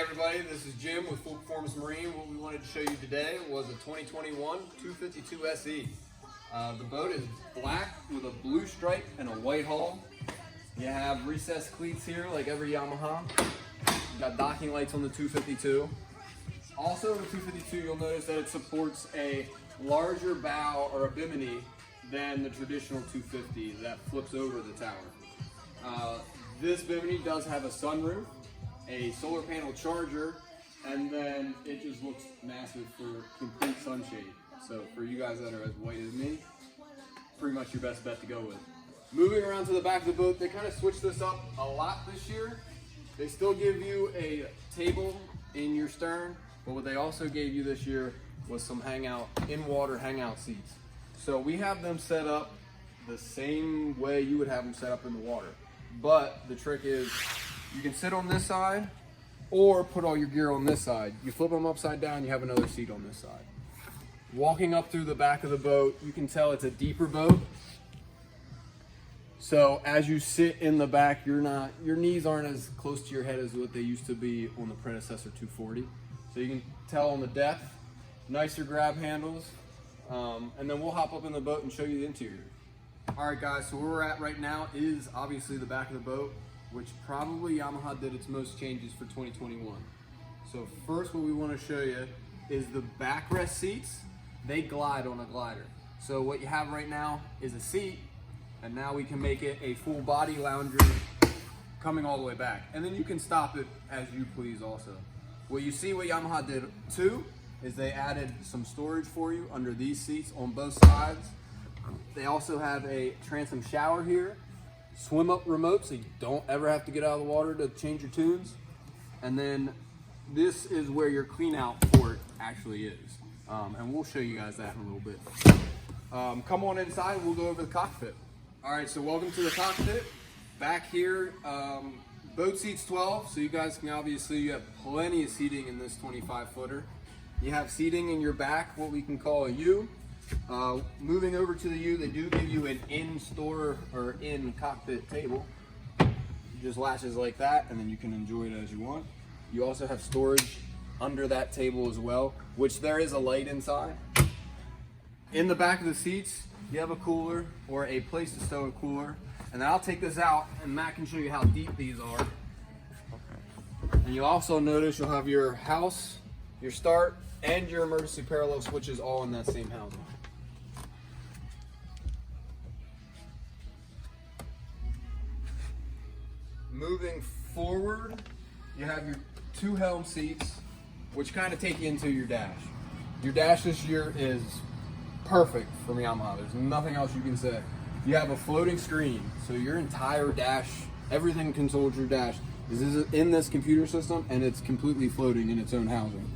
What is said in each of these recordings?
everybody, this is Jim with Full Performance Marine. What we wanted to show you today was a 2021 252SE. The boat is black with a blue stripe and a white hull. You have recessed cleats here like every Yamaha. You got docking lights on the 252. Also the 252, you'll notice that it supports a larger bow or a bimini than the traditional 250 that flips over the tower. This bimini does have a sunroof, a solar panel charger, and then it just looks massive for complete sunshade. So for you guys that are as white as me, pretty much your best bet to go with. Moving around to the back of the boat, they kind of switched this up a lot this year. They still give you a table in your stern, but what they also gave you this year was some in-water hangout seats. So we have them set up the same way you would have them set up in the water. But the trick is, you can sit on this side or put all your gear on this side. You flip them upside down, you have another seat on this side. Walking up through the back of the boat, you can tell it's a deeper boat. So as you sit in the back, your knees aren't as close to your head as what they used to be on the predecessor 240. So you can tell on the depth, nicer grab handles. And then we'll hop up in the boat and show you the interior. All right guys, so where we're at right now is obviously the back of the boat, which probably Yamaha did its most changes for 2021. So first what we want to show you is the backrest seats. They glide on a glider. So what you have right now is a seat, and now we can make it a full body lounger coming all the way back. And then you can stop it as you please also. What you see what Yamaha did too is they added some storage for you under these seats on both sides. They also have a transom shower here, swim up remote so you don't ever have to get out of the water to change your tunes. And then this is where your clean out port actually is. And we'll show you guys that in a little bit. Come on inside and we'll go over the cockpit. All right, so welcome to the cockpit. Back here, boat seats 12, so you guys can you have plenty of seating in this 25 footer. You have seating in your back, what we can call a U. Moving over to the U, they do give you an in-store or in-cockpit table. It just latches like that, and then you can enjoy it as you want. You also have storage under that table as well, which there is a light inside. In the back of the seats, you have a cooler or a place to stow a cooler. And then I'll take this out, and Matt can show you how deep these are. And you'll also notice you'll have your house, your start, and your emergency parallel switches all in that same housing. Moving forward, you have your two helm seats, which kind of take you into your dash. Your dash this year is perfect from Yamaha. There's nothing else you can say. You have a floating screen, so your entire dash, everything controls your dash is in this computer system, and it's completely floating in its own housing.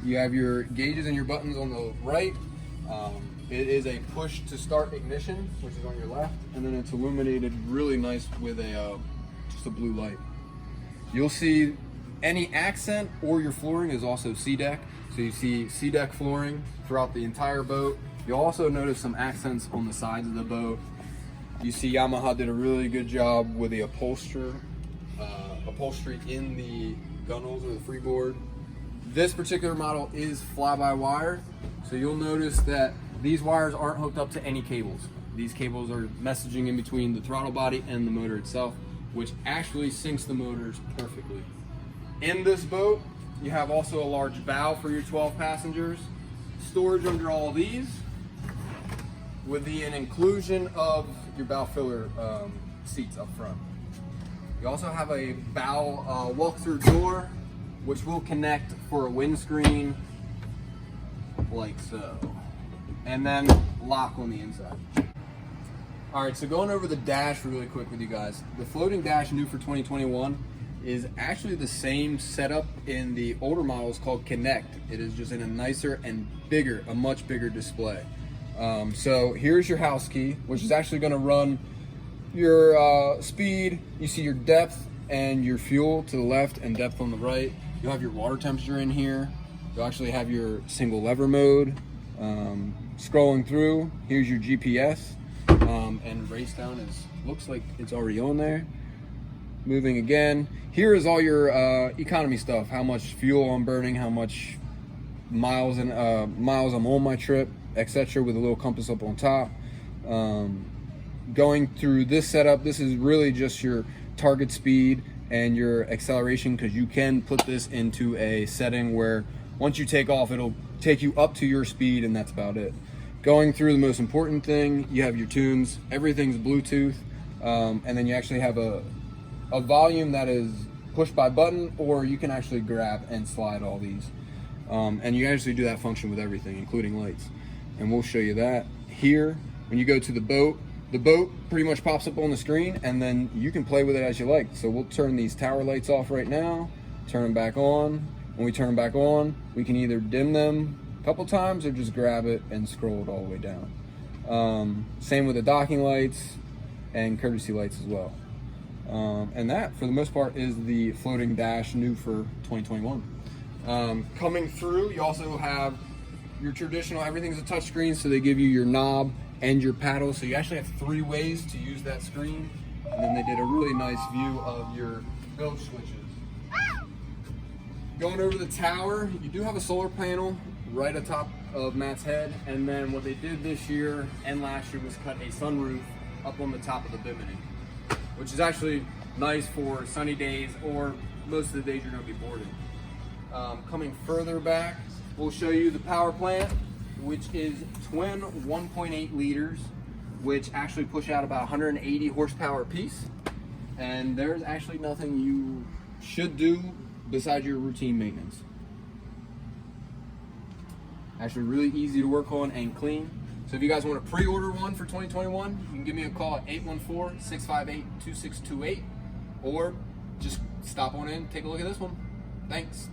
You have your gauges and your buttons on the right. It is a push to start ignition, which is on your left, and then it's illuminated really nice with just a blue light. You'll see any accent or your flooring is also C-deck. So you see C-deck flooring throughout the entire boat. You'll also notice some accents on the sides of the boat. You see Yamaha did a really good job with the upholstery in the gunnels or the freeboard. This particular model is fly-by-wire, so you'll notice that these wires aren't hooked up to any cables. These cables are messaging in between the throttle body and the motor itself, which actually syncs the motors perfectly. In this boat, you have also a large bow for your 12 passengers, storage under all these, with an inclusion of your bow filler seats up front. You also have a bow walk-through door, which will connect for a windscreen, like so, and then lock on the inside. All right, so going over the dash really quick with you guys. The floating dash new for 2021 is actually the same setup in the older models called Connect. It is just in a nicer and bigger, a much bigger display. So here's your house key, which is actually gonna run your speed. You see your depth and your fuel to the left and depth on the right. You'll have your water temperature in here. You'll actually have your single lever mode. Scrolling through, here's your GPS. And race down looks like it's already on there. Moving again. Here is all your economy stuff. How much fuel I'm burning, how much miles I'm on my trip, etc. with a little compass up on top. Going through this setup, this is really just your target speed and your acceleration, because you can put this into a setting where once you take off, it'll take you up to your speed, and that's about it. Going through the most important thing, you have your tunes. Everything's Bluetooth, and then you actually have a volume that is push by button, or you can actually grab and slide all these. And you actually do that function with everything, including lights. And we'll show you that here. When you go to the boat pretty much pops up on the screen, and then you can play with it as you like. So we'll turn these tower lights off right now, turn them back on. When we turn them back on, we can either dim them a couple times or just grab it and scroll it all the way down. Same with the docking lights and courtesy lights as well. And that, for the most part, is the floating dash, new for 2021. Coming through, you also have your traditional, everything's a touch screen, so they give you your knob and your paddle, so you actually have 3 ways to use that screen. And then they did a really nice view of your bilge switches. Going over the tower, you do have a solar panel right atop of Matt's head, and then what they did this year and last year was cut a sunroof up on the top of the Bimini, which is actually nice for sunny days or most of the days you're going to be boarding. Coming further back, we'll show you the power plant, which is twin 1.8 liters, which actually push out about 180 horsepower apiece. And there's actually nothing you should do besides your routine maintenance. Actually really easy to work on and clean. So if you guys want to pre-order one for 2021, you can give me a call at 814-658-2628, or just stop on in, take a look at this one. Thanks.